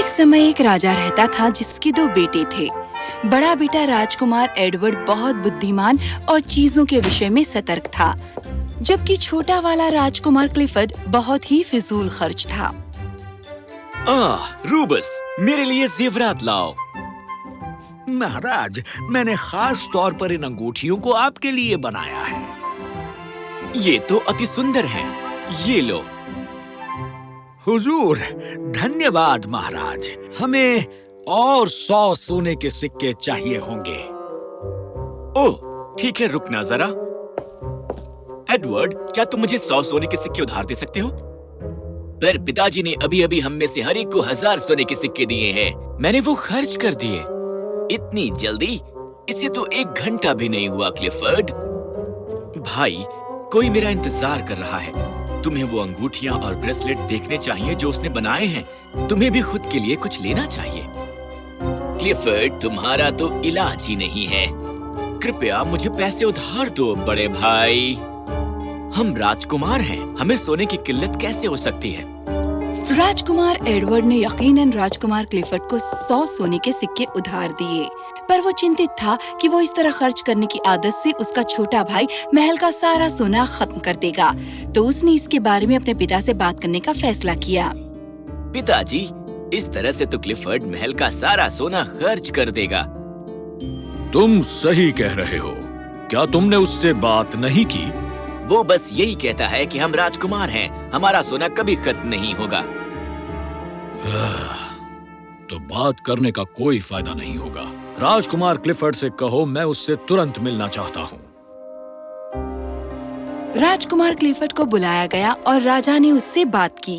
समय एक राजा रहता था जिसके दो बेटे थे। बड़ा बेटा राजकुमार एडवर्ड बहुत बुद्धिमान और चीजों के विषय में सतर्क था, जबकि छोटा वाला राजकुमार क्लिफर्ड बहुत ही फिजूल खर्च था। रूबस, मेरे लिए जेवरात लाओ। महाराज, मैंने खास तौर पर इन अंगूठियों को आपके लिए बनाया है। ये तो अति सुंदर हैं। ये लो। हुजूर, धन्यवाद महाराज। हमें और 100 सोने के सिक्के चाहिए होंगे। ओह, ठीक है, रुकना जरा। एडवर्ड, क्या तुम मुझे 100 सोने के सिक्के उधार दे सकते हो? पर पिताजी ने अभी-अभी हम में से हर एक को 1000 सोने के सिक्के दिए हैं। मैंने वो खर्च कर दिए। इतनी जल्दी? इसे तो 1 घंटा भी नहीं हुआ क्लिफर्ड। भाई, कोई मेरा इंतजार कर रहा है। तुम्हें वो अंगूठियां और ब्रेसलेट देखने चाहिए जो उसने बनाए हैं। तुम्हें भी खुद के लिए कुछ लेना चाहिए। क्लिफर्ड, तुम्हारा तो इलाज ही नहीं है। कृपया मुझे पैसे उधार दो बड़े भाई। हम राजकुमार हैं, हमें सोने की किल्लत कैसे हो सकती है? राजकुमार एडवर्ड ने यकीनन राजकुमार क्लिफर्ड को 100 सोने के सिक्के उधार दिए, पर वो चिंतित था कि वो इस तरह खर्च करने की आदत से उसका छोटा भाई महल का सारा सोना खत्म कर देगा। तो उसने इसके बारे में अपने पिता से बात करने का फैसला किया। पिताजी, इस तरह से तो क्लिफर्ड महल का सारा सोना खर्च कर देगा। तुम सही कह रहे हो। क्या तुमने उससे बात नहीं की? वो बस यही कहता है कि हम राजकुमार हैं, हमारा सोना कभी खत्म नहीं होगा। तो बात करने का कोई फायदा नहीं होगा। राजकुमार क्लिफर्ड से कहो मैं उससे तुरंत मिलना चाहता हूँ। राजकुमार क्लिफर्ड को बुलाया गया और राजा ने उससे बात की।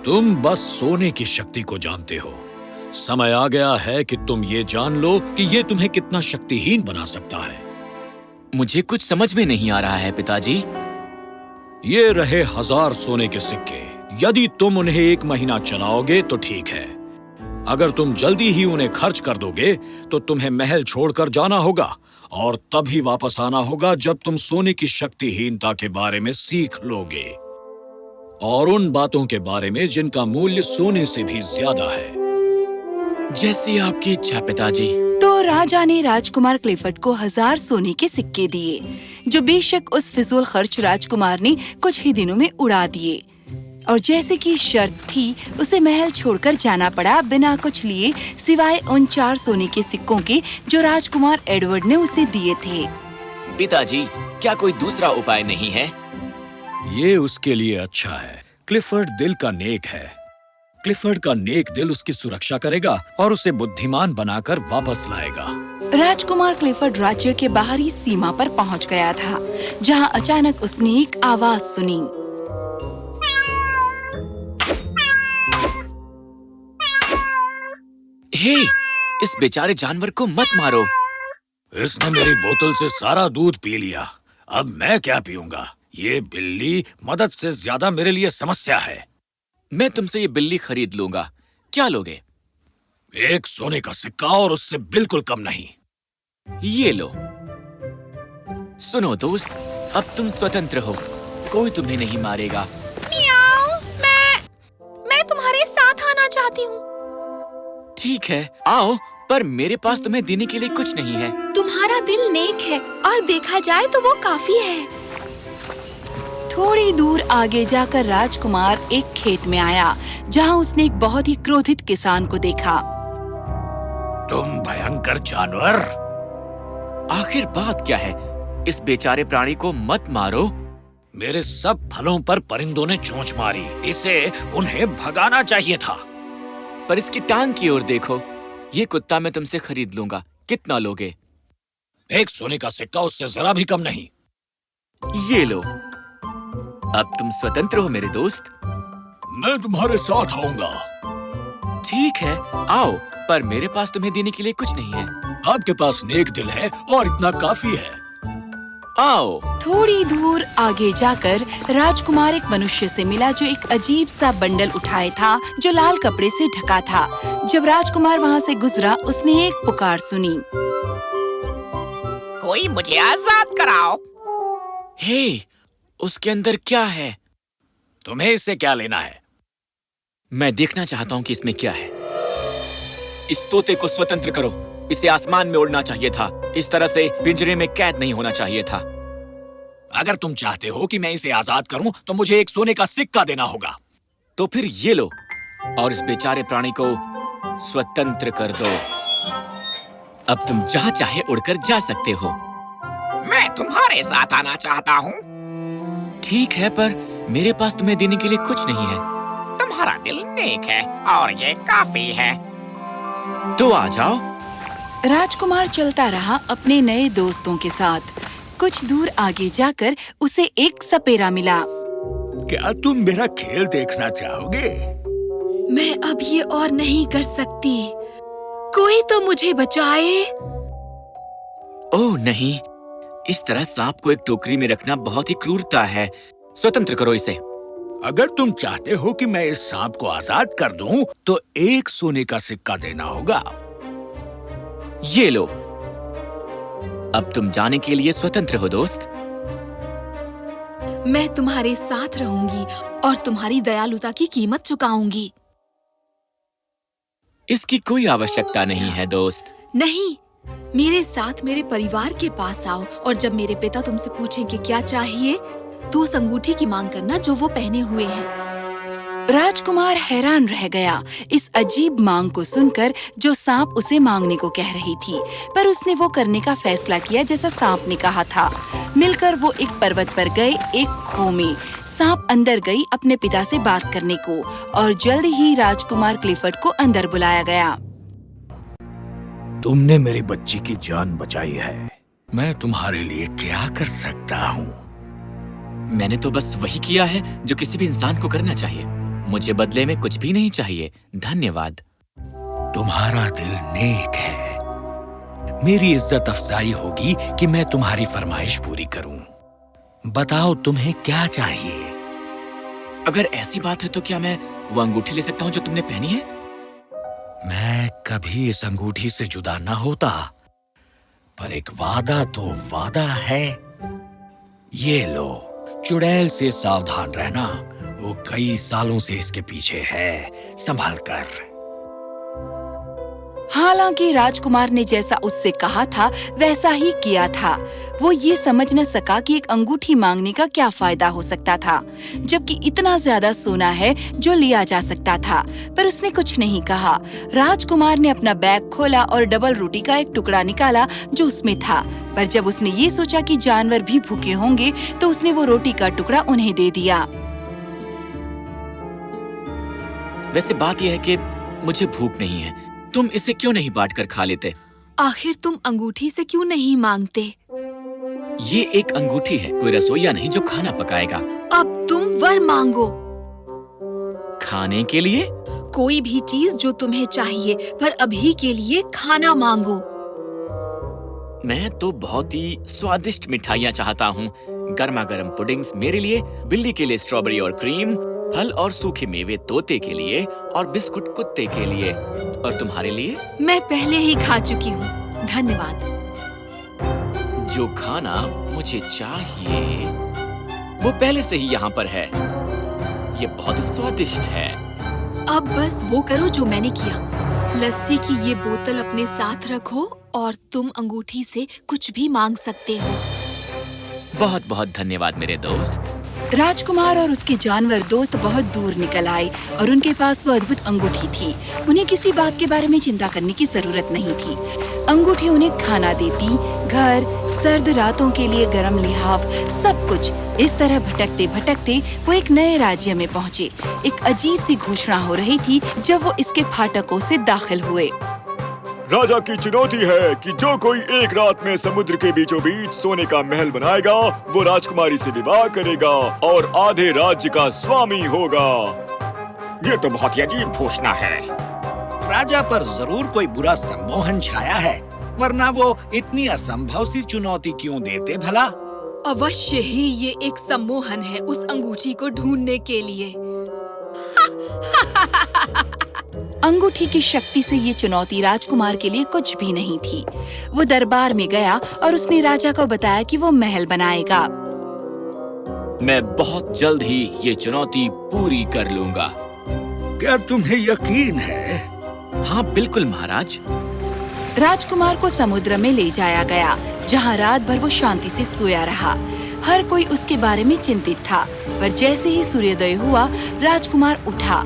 तुम बस सोने की शक्ति को जानते हो। समय आ गया है कि तुम ये जान लो कि ये तुम्हें कितना शक्तिहीन बना सकता है। मुझे कुछ समझ में नहीं आ रहा है पिताजी। ये रहे 1000 सोने के सिक्के। यदि तुम उन्हें 1 महीना चलाओगे तो ठीक है। अगर तुम जल्दी ही उन्हें खर्च कर दोगे तो तुम्हें महल छोड़कर जाना होगा, और तभी वापस आना होगा जब तुम सोने की शक्तिहीनता के बारे में सीख लोगे, और उन बातों के बारे में जिनका मूल्य सोने से भी ज्यादा है। जैसी आपकी इच्छा पिताजी। तो राजा ने राजकुमार क्लिफर्ड को 1000 सोने के सिक्के दिए, जो बेशक उस फिजूल खर्च राजकुमार ने कुछ ही दिनों में उड़ा दिए। और जैसे कि शर्त थी, उसे महल छोड़कर जाना पड़ा बिना कुछ लिए, सिवाय उन 4 सोने के सिक्कों के जो राजकुमार एडवर्ड ने उसे दिए थे। पिताजी, क्या कोई दूसरा उपाय नहीं है? ये उसके लिए अच्छा है। क्लिफर्ड दिल का नेक है। क्लिफर्ड का नेक दिल उसकी सुरक्षा करेगा और उसे बुद्धिमान बनाकर वापस लाएगा। राजकुमार क्लिफर्ड राज्य के बाहरी सीमा पर पहुंच गया था, जहां अचानक उसने एक आवाज सुनी। हे, इस बेचारे जानवर को मत मारो। इसने मेरी बोतल से सारा दूध पी लिया। अब मैं क्या पीऊंगा? ये बिल्ली मदद से ज्यादा मेरे लिए समस्या है। मैं तुमसे ये बिल्ली खरीद लूंगा। क्या लोगे? 1 सोने का सिक्का, और उससे बिल्कुल कम नहीं। ये लो। सुनो दोस्त, अब तुम स्वतंत्र हो। कोई तुम्हें नहीं मारेगा। मियाओ, मैं तुम्हारे साथ आना चाहती हूँ। ठीक है, आओ, पर मेरे पास तुम्हें देने के लिए कुछ नहीं है। तुम्हारा दिल नेक है, और देखा जाए तो वो काफी है। थोड़ी दूर आगे जाकर राजकुमार एक खेत में आया, जहां उसने एक बहुत ही क्रोधित किसान को देखा। तुम भयंकर जानवर! आखिर बात क्या है? इस बेचारे प्राणी को मत मारो। मेरे सब फलों पर परिंदों ने चोंच मारी। इसे उन्हें भगाना चाहिए था। पर इसकी टांग की ओर देखो। ये कुत्ता मैं तुमसे खरीद लूंगा। कितना लोगे? 1 सोने का सिक्का, उससे जरा भी कम नहीं। ये लो। अब तुम स्वतंत्र हो मेरे दोस्त। मैं तुम्हारे साथ आऊंगा। ठीक है, आओ, पर मेरे पास तुम्हें देने के लिए कुछ नहीं है। आपके पास नेक दिल है, और इतना काफी है। आओ। थोड़ी दूर आगे जाकर राजकुमार एक मनुष्य से मिला जो एक अजीब सा बंडल उठाए था, जो लाल कपड़े से ढका था। जब राजकुमार वहाँ से गुजरा, उसने एक पुकार सुनी। कोई मुझे आजाद कराओ। हे, उसके अंदर क्या है? तुम्हें इससे क्या लेना है? मैं देखना चाहता हूँ कि इसमें क्या है। इस तोते को स्वतंत्र करो। इसे आसमान में उड़ना चाहिए था। इस तरह से पिंजरे में कैद नहीं होना चाहिए था। अगर तुम चाहते हो कि मैं इसे आजाद करूं, तो मुझे एक सोने का सिक्का देना होगा। तो फिर ये लो और इस बेचारे प्राणी को स्वतंत्र कर दो। अब तुम जहाँ चाहे उड़कर जा सकते हो। मैं तुम्हारे साथ आना चाहता हूँ। ठीक है, पर मेरे पास तुम्हें देने के लिए कुछ नहीं है। तुम्हारा दिल नेक है और ये काफी है। तो आ जाओ। राजकुमार चलता रहा अपने नए दोस्तों के साथ। कुछ दूर आगे जाकर उसे एक सपेरा मिला। क्या तुम मेरा खेल देखना चाहोगे? मैं अब ये और नहीं कर सकती। कोई तो मुझे बचाए। ओह नहीं, इस तरह सांप को एक टोकरी में रखना बहुत ही क्रूरता है। स्वतंत्र करो इसे। अगर तुम चाहते हो कि मैं इस सांप को आजाद कर दूं, तो एक सोने का सिक्का देना होगा। ये लो। अब तुम जाने के लिए स्वतंत्र हो दोस्त। मैं तुम्हारे साथ रहूंगी और तुम्हारी दयालुता की कीमत चुकाऊंगी। इसकी कोई आवश्यकता नहीं है दोस्त। नहीं, मेरे साथ मेरे परिवार के पास आओ और जब मेरे पिता तुमसे पूछें कि क्या चाहिए, तो उस अंगूठी की मांग करना जो वो पहने हुए हैं। राजकुमार हैरान रह गया इस अजीब मांग को सुनकर जो सांप उसे मांगने को कह रही थी। पर उसने वो करने का फैसला किया जैसा सांप ने कहा था। मिलकर वो एक पर्वत पर गए, एक खो में। सांप अंदर गई अपने पिता से बात करने को और जल्द ही राजकुमार क्लिफर्ड को अंदर बुलाया गया। तुमने मेरी बच्ची की जान बचाई है। मैं तुम्हारे लिए क्या कर सकता हूँ? मैंने तो बस वही किया है जो किसी भी इंसान को करना चाहिए। मुझे बदले में कुछ भी नहीं चाहिए। धन्यवाद। तुम्हारा दिल नेक है। मेरी इज्जत अफजाई होगी कि मैं तुम्हारी फरमाइश पूरी करूं। बताओ तुम्हें क्या चाहिए? अगर ऐसी बात है तो क्या मैं वो अंगूठी ले सकता हूँ जो तुमने पहनी है? मैं कभी इस अंगूठी से जुदा ना होता, पर एक वादा तो वादा है। ये लो, चुड़ैल से सावधान रहना। वो कई सालों से इसके पीछे है, संभाल कर। हालांकि राजकुमार ने जैसा उससे कहा था वैसा ही किया था। वो ये समझ न सका कि एक अंगूठी मांगने का क्या फायदा हो सकता था, जबकि इतना ज्यादा सोना है जो लिया जा सकता था। पर उसने कुछ नहीं कहा। राजकुमार ने अपना बैग खोला और डबल रोटी का एक टुकड़ा निकाला जो उसमें था। पर जब उसने ये सोचा कि जानवर भी भूखे होंगे, तो उसने वो रोटी का टुकड़ा उन्हें दे दिया। वैसे बात यह है कि मुझे भूख नहीं है। तुम इसे क्यों नहीं बांट कर खा लेते? आखिर तुम अंगूठी से क्यों नहीं मांगते? ये एक अंगूठी है, कोई रसोइया नहीं जो खाना पकाएगा। अब तुम वर मांगो। खाने के लिए? कोई भी चीज जो तुम्हें चाहिए, पर अभी के लिए खाना मांगो। मैं तो बहुत ही स्वादिष्ट मिठाइयाँ चाहता हूँ। गर्मा गर्म पुडिंग्स मेरे लिए, बिल्ली के लिए स्ट्रॉबेरी और क्रीम, फल और सूखे मेवे तोते के लिए और बिस्कुट कुत्ते के लिए। और तुम्हारे लिए? मैं पहले ही खा चुकी हूँ, धन्यवाद। जो खाना मुझे चाहिए वो पहले से ही यहाँ पर है। ये बहुत स्वादिष्ट है। अब बस वो करो जो मैंने किया। लस्सी की ये बोतल अपने साथ रखो और तुम अंगूठी से कुछ भी मांग सकते हो। बहुत बहुत धन्यवाद मेरे दोस्त। राजकुमार और उसके जानवर दोस्त बहुत दूर निकल आए और उनके पास वो अद्भुत अंगूठी थी। उन्हें किसी बात के बारे में चिंता करने की जरूरत नहीं थी। अंगूठी उन्हें खाना देती, घर, सर्द रातों के लिए गर्म लिहाफ, सब कुछ। इस तरह भटकते भटकते वो एक नए राज्य में पहुँचे। एक अजीब सी घोषणा हो रही थी जब वो इसके फाटकों से दाखिल हुए। राजा की चुनौती है कि जो कोई एक रात में समुद्र के बीचों बीच सोने का महल बनाएगा, वो राजकुमारी से विवाह करेगा और आधे राज्य का स्वामी होगा। ये तो बहुत ही अजीब घोषणा है। राजा पर जरूर कोई बुरा सम्मोहन छाया है, वरना वो इतनी असंभव सी चुनौती क्यों देते भला? अवश्य ही ये एक सम्मोहन है उस अंगूठी को ढूंढने के लिए। अंगूठी की शक्ति से ये चुनौती राजकुमार के लिए कुछ भी नहीं थी। वो दरबार में गया और उसने राजा को बताया कि वो महल बनाएगा। मैं बहुत जल्द ही ये चुनौती पूरी कर लूंगा। क्या तुम्हें यकीन है? हाँ बिल्कुल महाराज। राजकुमार को समुद्र में ले जाया गया, जहाँ रात भर वो शांति से सोया रहा। हर कोई उसके बारे में चिंतित था, पर जैसे ही सूर्योदय हुआ, राजकुमार उठा।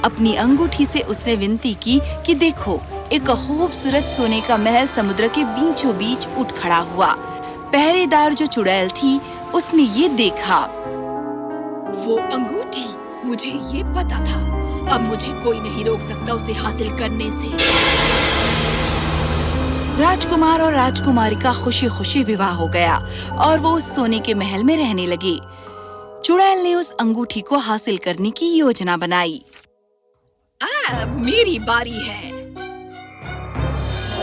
अपनी अंगूठी से उसने विनती की कि देखो, एक खूबसूरत सोने का महल समुद्र के बीचों बीच उठ खड़ा हुआ। पहरेदार जो चुड़ैल थी, उसने ये देखा। वो अंगूठी, मुझे ये पता था। अब मुझे कोई नहीं रोक सकता उसे हासिल करने से। राजकुमार और राजकुमारी का खुशी खुशी विवाह हो गया और वो उस सोने के महल में रहने लगी। चुड़ैल ने उस अंगूठी को हासिल करने की योजना बनाई। अब मेरी बारी है।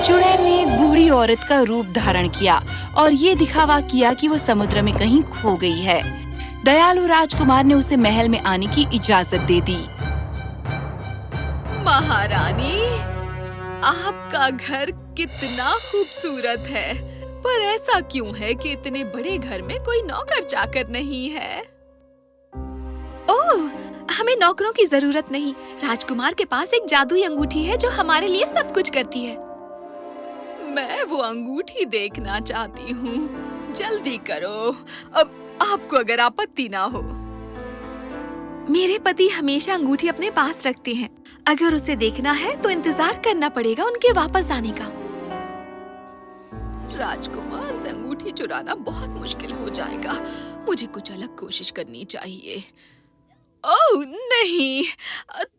चुड़ैल ने एक बूढ़ी औरत का रूप धारण किया और ये दिखावा किया कि वो समुद्र में कहीं खो गई है। दयालु राजकुमार ने उसे महल में आने की इजाजत दे दी। महारानी, आपका घर कितना खूबसूरत है, पर ऐसा क्यों है कि इतने बड़े घर में कोई नौकर चाकर नहीं है? ओह, हमें नौकरों की जरूरत नहीं। राजकुमार के पास एक जादुई अंगूठी है जो हमारे लिए सब कुछ करती है। मैं वो अंगूठी देखना चाहती हूँ। जल्दी करो, अब आपको अगर आपत्ति ना हो। मेरे पति हमेशा अंगूठी अपने पास रखते हैं। अगर उसे देखना है तो इंतजार करना पड़ेगा उनके वापस आने का। राजकुमार से अंगूठी चुराना बहुत मुश्किल हो जाएगा। मुझे कुछ अलग कोशिश करनी चाहिए। ओह नहीं,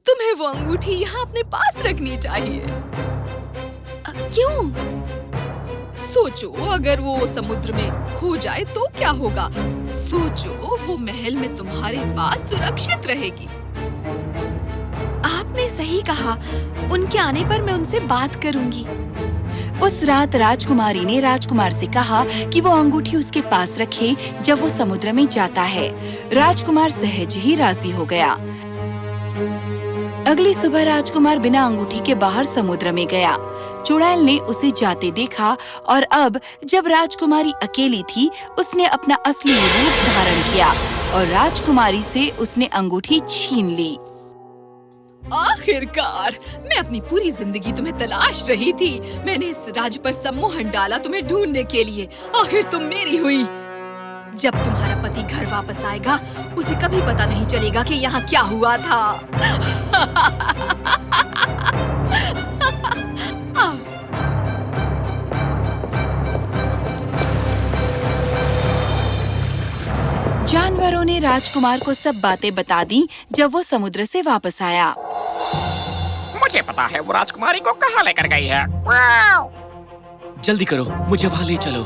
तुम्हें वो अंगूठी यहाँ अपने पास रखनी चाहिए। क्यों? सोचो, अगर वो समुद्र में खो जाए तो क्या होगा? सोचो, वो महल में तुम्हारे पास सुरक्षित रहेगी। आपने सही कहा। उनके आने पर मैं उनसे बात करूंगी। उस रात राजकुमारी ने राजकुमार से कहा कि वो अंगूठी उसके पास रखे जब वो समुद्र में जाता है। राजकुमार सहज ही राजी हो गया। अगली सुबह राजकुमार बिना अंगूठी के बाहर समुद्र में गया। चुड़ैल ने उसे जाते देखा और अब जब राजकुमारी अकेली थी, उसने अपना असली रूप धारण किया और राजकुमारी से उसने अंगूठी छीन ली। आखिरकार, मैं अपनी पूरी जिंदगी तुम्हें तलाश रही थी। मैंने इस राज्य पर सम्मोहन डाला तुम्हें ढूंढने के लिए। आखिर तुम मेरी हुई। जब तुम्हारा पति घर वापस आएगा, उसे कभी पता नहीं चलेगा कि यहाँ क्या हुआ था। जानवरों ने राजकुमार को सब बातें बता दी जब वो समुद्र से वापस आया। मुझे पता है वो राजकुमारी को कहाँ लेकर गई है। वाव! जल्दी करो, मुझे वहाँ ले चलो।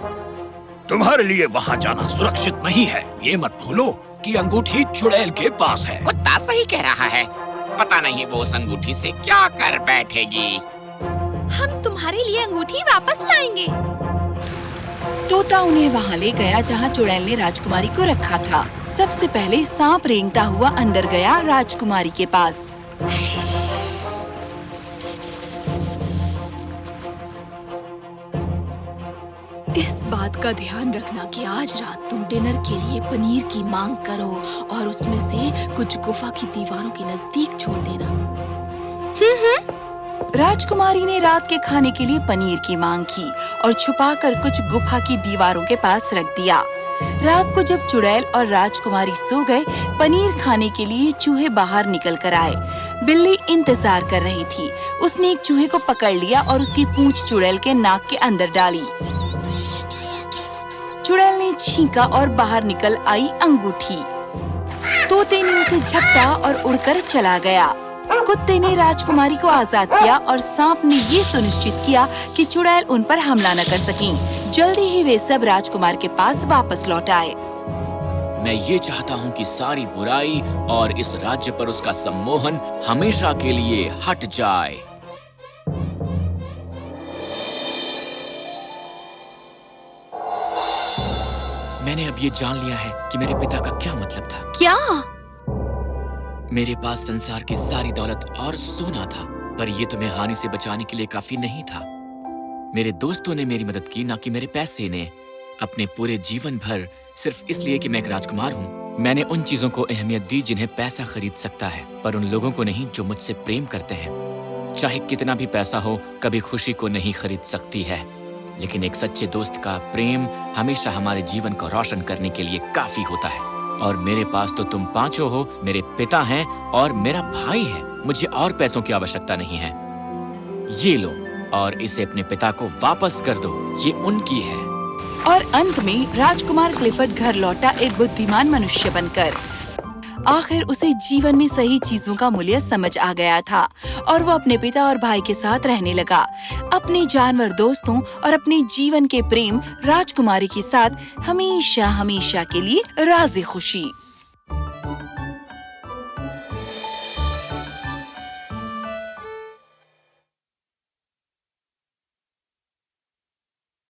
तुम्हारे लिए वहाँ जाना सुरक्षित नहीं है। ये मत भूलो कि अंगूठी चुड़ैल के पास है। कुत्ता सही कह रहा है। पता नहीं वो उस अंगूठी से क्या कर बैठेगी। हम तुम्हारे लिए अंगूठी वापस लाएंगे। तोता उन्हें वहाँ ले गया जहाँ चुड़ैल ने राजकुमारी को रखा था। सबसे पहले सांप रेंगता हुआ अंदर गया राजकुमारी के पास। इस बात का ध्यान रखना कि आज रात तुम डिनर के लिए पनीर की मांग करो और उसमें से कुछ गुफा की दीवारों के नजदीक छोड़ देना। राजकुमारी ने रात के खाने के लिए पनीर की मांग की और छुपाकर कुछ गुफा की दीवारों के पास रख दिया। रात को जब चुड़ैल और राजकुमारी सो गए, पनीर खाने के लिए चूहे बाहर निकल कर आए। बिल्ली इंतजार कर रही थी। उसने एक चूहे को पकड़ लिया और उसकी पूंछ चुड़ैल के नाक के अंदर डाली। चुड़ैल ने छींका और बाहर निकल आई अंगूठी। तोते ने उसे झपटा और उड़कर चला गया। कुत्ते ने राजकुमारी को आजाद किया और सांप ने ये सुनिश्चित किया कि चुड़ैल उन पर हमला न कर सकें। जल्दी ही वे सब राजकुमार के पास वापस लौट आए। मैं ये चाहता हूँ कि सारी बुराई और इस राज्य पर उसका सम्मोहन हमेशा के लिए हट जाए। मैंने अब ये जान लिया है कि मेरे पिता का क्या मतलब था। क्या? मेरे पास संसार की सारी दौलत और सोना था, पर ये तुम्हें हानि से बचाने के लिए काफी नहीं था। मेरे दोस्तों ने मेरी मदद की, ना कि मेरे पैसे ने। अपने पूरे जीवन भर सिर्फ इसलिए कि मैं एक राजकुमार हूँ, मैंने उन चीजों को अहमियत दी जिन्हें पैसा खरीद सकता है, पर उन लोगों को नहीं जो मुझसे प्रेम करते हैं। चाहे कितना भी पैसा हो, कभी खुशी को नहीं खरीद सकती है, लेकिन एक सच्चे दोस्त का प्रेम हमेशा हमारे जीवन को रोशन करने के लिए काफी होता है। और मेरे पास तो तुम पांचों हो, मेरे पिता हैं और मेरा भाई है। मुझे और पैसों की आवश्यकता नहीं है। ये लो और इसे अपने पिता को वापस कर दो, ये उनकी है। और अंत में राजकुमार क्लिफर्ड घर लौटा एक बुद्धिमान मनुष्य बनकर। आखिर उसे जीवन में सही चीजों का मूल्य समझ आ गया था और वो अपने पिता और भाई के साथ रहने लगा, अपने जानवर दोस्तों और अपने जीवन के प्रेम राजकुमारी के साथ हमेशा हमेशा के लिए राज़ी खुशी।